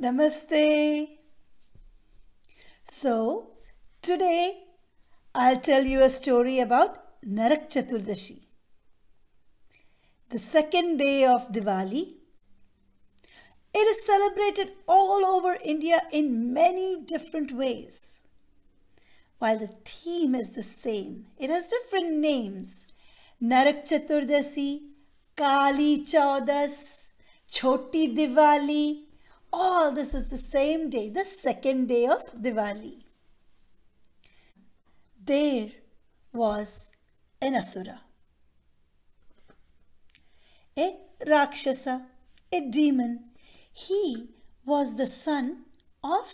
Namaste. So, today I'll tell you a story about Naraka Chaturdasi, the second day of Diwali. It is celebrated all over India in many different ways. While the theme is the same, it has different names. Naraka Chaturdasi, Kali Chaudas, Choti Diwali. All this is the same day, the second day of Diwali. There was an asura, a Rakshasa, a demon. He was the son of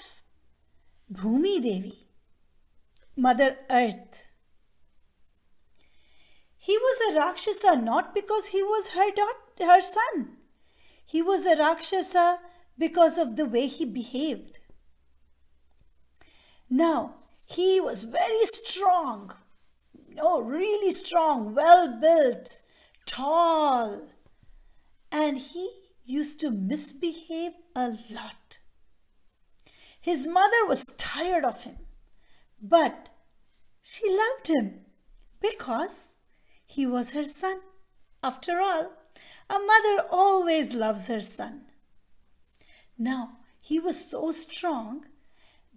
Bhumi Devi, Mother Earth. He was a Rakshasa not because he was her son. He was a Rakshasa because of the way he behaved. Now, he was very strong, really strong, well built, tall, and he used to misbehave a lot. His mother was tired of him, but she loved him because he was her son. After all, a mother always loves her son. Now, he was so strong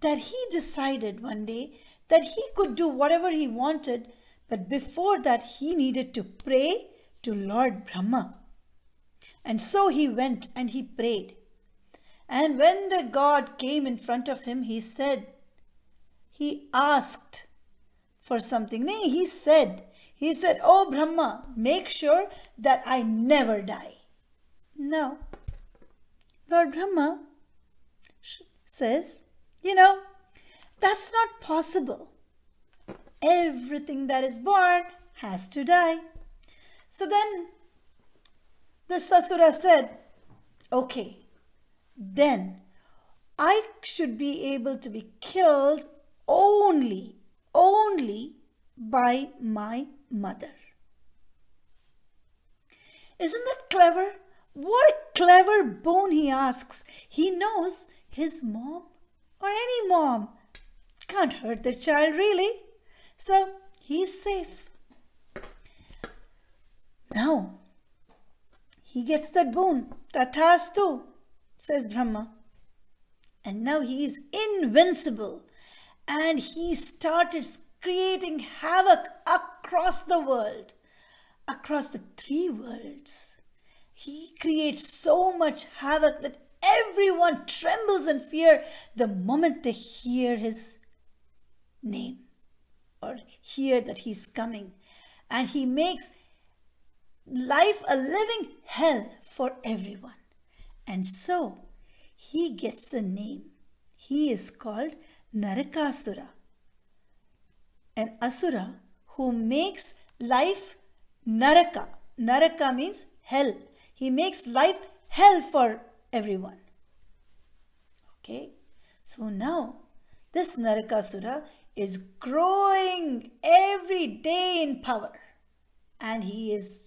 that he decided one day that he could do whatever he wanted, but before that he needed to pray to Lord Brahma. And so he went and he prayed. And when the god came in front of him, he asked for something. No, he said, "Oh Brahma, make sure that I never die." Now, Lord Brahma says, that's not possible. Everything that is born has to die. So then the asura said, okay, then I should be able to be killed only by my mother. Isn't that clever? What a clever boon he asks. He knows his mom or any mom can't hurt the child really. So he's safe. Now he gets that boon. Tathastu, says Brahma. And now he is invincible. And he started creating havoc across the world, across the three worlds. He creates so much havoc that everyone trembles in fear the moment they hear his name or hear that he's coming. And he makes life a living hell for everyone. And so he gets a name. He is called Narakasura, an asura who makes life Naraka. Naraka means hell. He makes life hell for everyone. Okay, so now this Narakasura is growing every day in power, and he is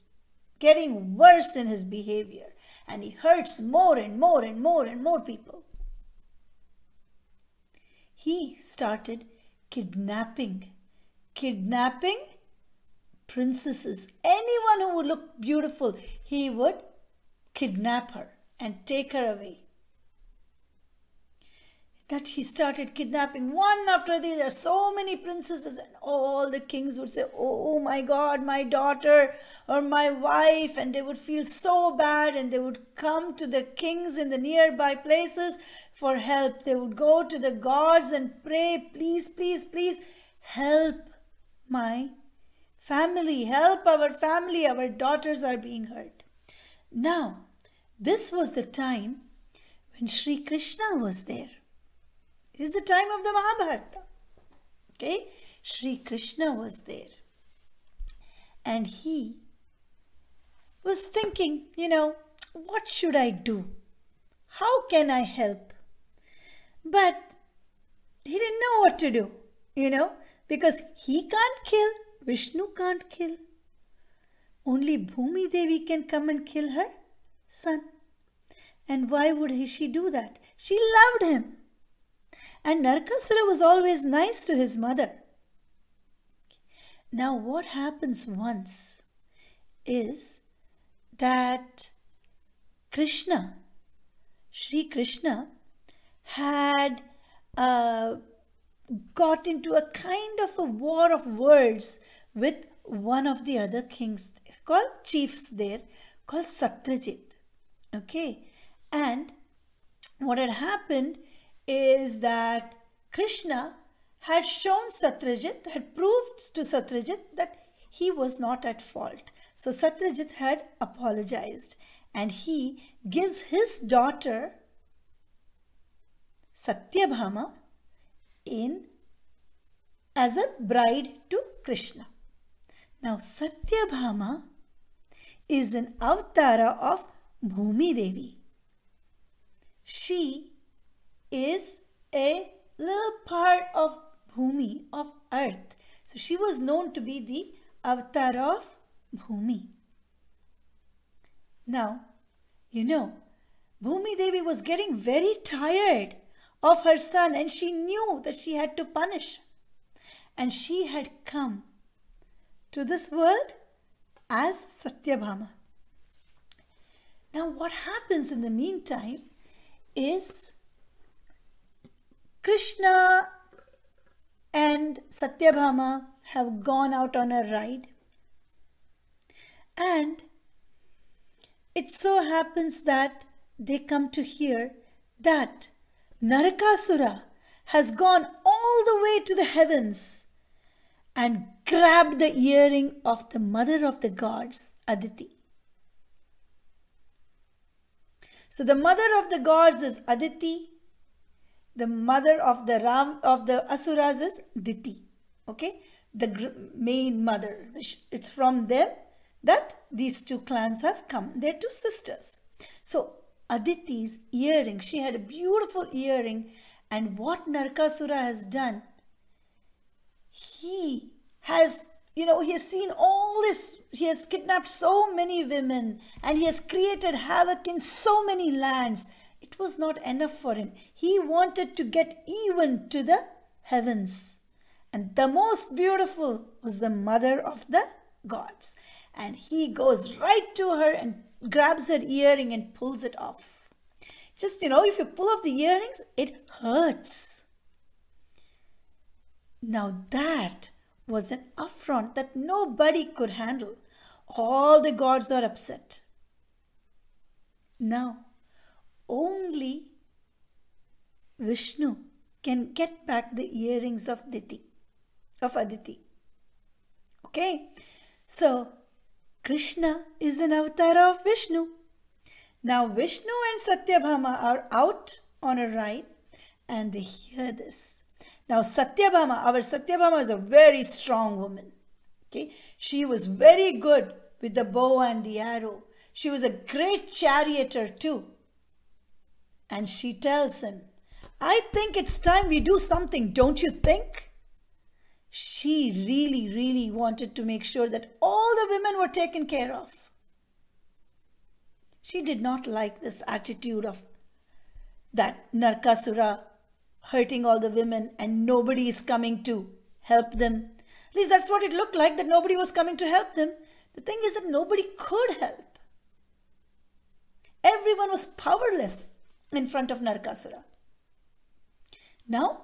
getting worse in his behavior, and he hurts more and more and more and more people. He started kidnapping princesses. Anyone who would look beautiful, he would kidnap her and take her away. That he started kidnapping one after the other, so many princesses, and all the kings would say, "Oh my God, my daughter or my wife," and they would feel so bad, and they would come to the kings in the nearby places for help. They would go to the gods and pray, "Please, please, please help my family, help our family, our daughters are being hurt." Now, this was the time when Shri Krishna was there. It is the time of the Mahabharata. Okay, Shri Krishna was there. And he was thinking, what should I do? How can I help? But he didn't know what to do, because he can't kill, Vishnu can't kill. Only Bhumi Devi can come and kill her son. And why would she do that? She loved him. And Narakasura was always nice to his mother. Now what happens once is that Krishna, Shri Krishna, had got into a kind of a war of words with one of the other kings called chiefs there, called Satyajit. Okay, and what had happened is that Krishna had shown Satyajit, had proved to Satyajit that he was not at fault. So Satyajit had apologized, and he gives his daughter Sathyabhama as a bride to Krishna. Now Sathyabhama is an avatara of Bhumi Devi. She is a little part of Bhumi, of earth. So she was known to be the avatar of Bhumi. Now, you know, Bhumi Devi was getting very tired of her son, and she knew that she had to punish. And she had come to this world as Sathyabhama. Now what happens in the meantime is Krishna and Sathyabhama have gone out on a ride, and it so happens that they come to hear that Narakasura has gone all the way to the heavens and grabbed the earring of the mother of the gods, Aditi. So the mother of the gods is Aditi. The mother of the asuras is Diti. Okay, the main mother. It's from them that these two clans have come. They're two sisters. So Aditi's earring, she had a beautiful earring, and what Narakasura has done, he has seen all this. He has kidnapped so many women, and he has created havoc in so many lands. It was not enough for him. He wanted to get even to the heavens. And the most beautiful was the mother of the gods. And he goes right to her and grabs her earring and pulls it off. Just, if you pull off the earrings, it hurts. Now that was an affront that nobody could handle. All the gods are upset. Now, only Vishnu can get back the earrings of Aditi. Okay, so Krishna is an avatar of Vishnu. Now Vishnu and Sathyabhama are out on a ride, and they hear this. Now our Sathyabhama is a very strong woman. Okay, she was very good with the bow and the arrow. She was a great charioteer too. And she tells him, I think it's time we do something, don't you think? She really, really wanted to make sure that all the women were taken care of. She did not like this attitude of that Narakasura hurting all the women and nobody is coming to help them. At least that's what it looked like, that nobody was coming to help them. The thing is that nobody could help. Everyone was powerless in front of Narakasura. Now,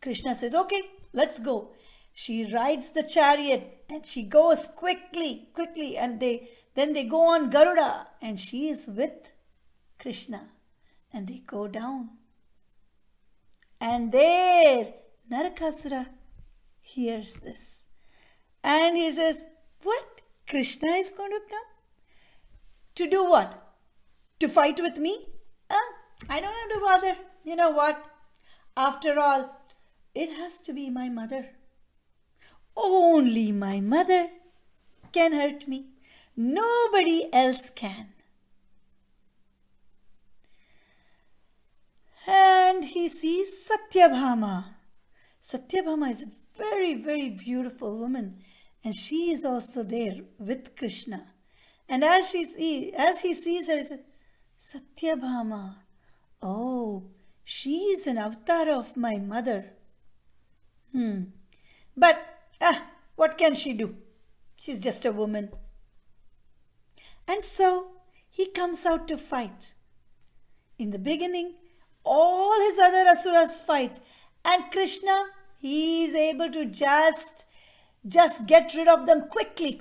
Krishna says, okay, let's go. She rides the chariot and she goes quickly, and then they go on Garuda, and she is with Krishna, and they go down. And there, Narakasura hears this. And he says, what? Krishna is going to come? To do what? To fight with me? I don't have to bother. You know what? After all, it has to be my mother. Only my mother can hurt me. Nobody else can. And he sees Sathyabhama. Sathyabhama is a very, very beautiful woman, and she is also there with Krishna. And as he sees her, he says, Sathyabhama. Oh, she is an avatar of my mother. But, what can she do? She's just a woman. And so, he comes out to fight. In the beginning, all his other asuras fight. And Krishna, he is able to just get rid of them quickly.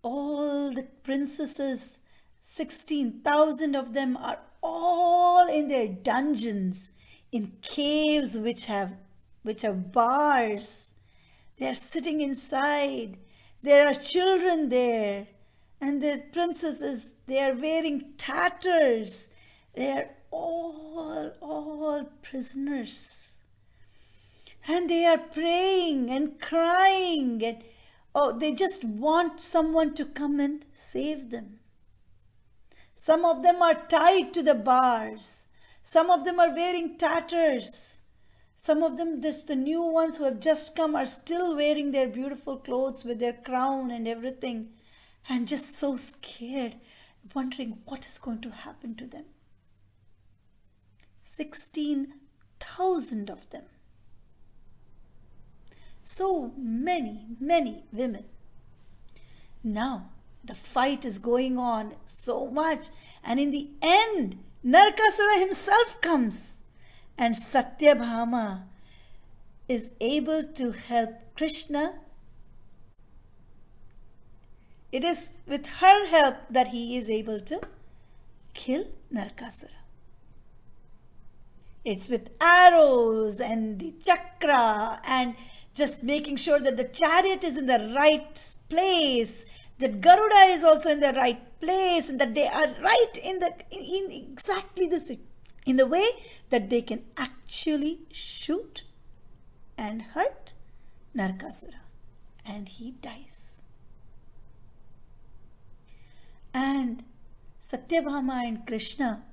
All the princesses, 16,000 of them, are all in their dungeons, in caves which have bars. They are sitting inside. There are children there. And the princesses, they are wearing tatters. They are all prisoners. And they are praying and crying. And they just want someone to come and save them. Some of them are tied to the bars. Some of them are wearing tatters. Some of them, the new ones who have just come, are still wearing their beautiful clothes with their crown and everything. And just so scared, wondering what is going to happen to them. 16,000 of them. So many women. Now, the fight is going on so much. And in the end, Narakasura himself comes. And Sathyabhama is able to help Krishna. It is with her help that he is able to kill Narakasura. It's with arrows and the chakra and just making sure that the chariot is in the right place, that Garuda is also in the right place, and that they are right in exactly in the way that they can actually shoot and hurt Narakasura. And he dies. And Sathyabhama and Krishna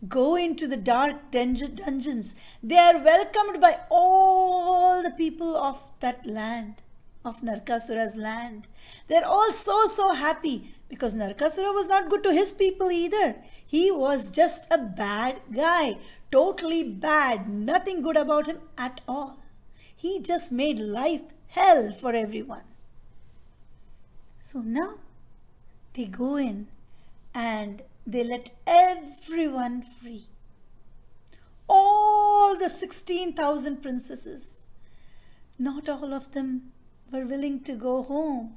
go into the dark dungeons. They are welcomed by all the people of that land, of Narakasura's land. They're all so happy because Narakasura was not good to his people either. He was just a bad guy, totally bad, nothing good about him at all. He just made life hell for everyone. So now they go in and they let everyone free. All the 16,000 princesses. Not all of them were willing to go home.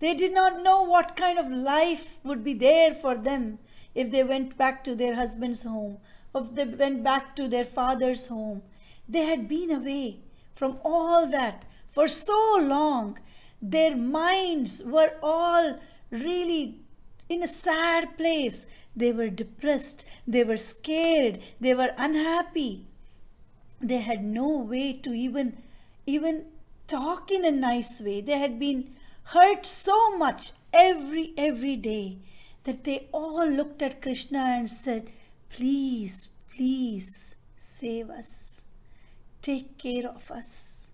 They did not know what kind of life would be there for them if they went back to their husband's home, or if they went back to their father's home. They had been away from all that for so long. Their minds were all really in a sad place. They were depressed. They were scared. They were unhappy. They had no way to even talk in a nice way. They had been hurt so much every day that they all looked at Krishna and said, please save us. Take care of us.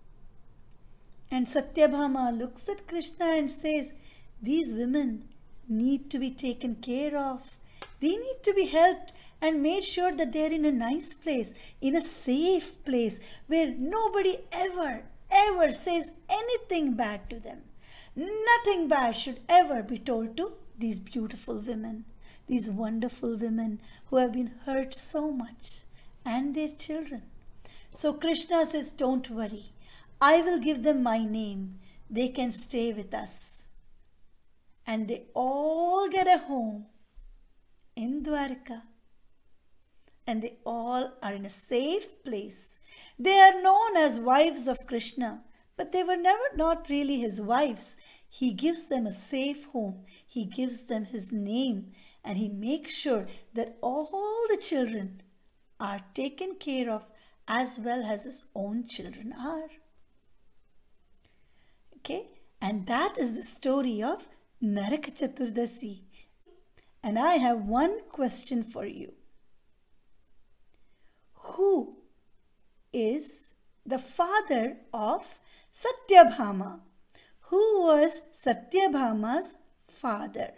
And Sathyabhama looks at Krishna and says, these women need to be taken care of. They need to be helped and made sure that they are in a nice place, in a safe place where nobody ever says anything bad to them. Nothing bad should ever be told to these beautiful women, these wonderful women who have been hurt so much, and their children. So Krishna says, don't worry. I will give them my name. They can stay with us. And they all get a home in Dwarka. And they all are in a safe place. They are known as wives of Krishna, but they were not really his wives. He gives them a safe home. He gives them his name, and he makes sure that all the children are taken care of as well as his own children are. Okay, and that is the story of Naraka Chaturdasi. And I have one question for you. Who is the father of Sathyabhama? Who was Sathyabhama's father?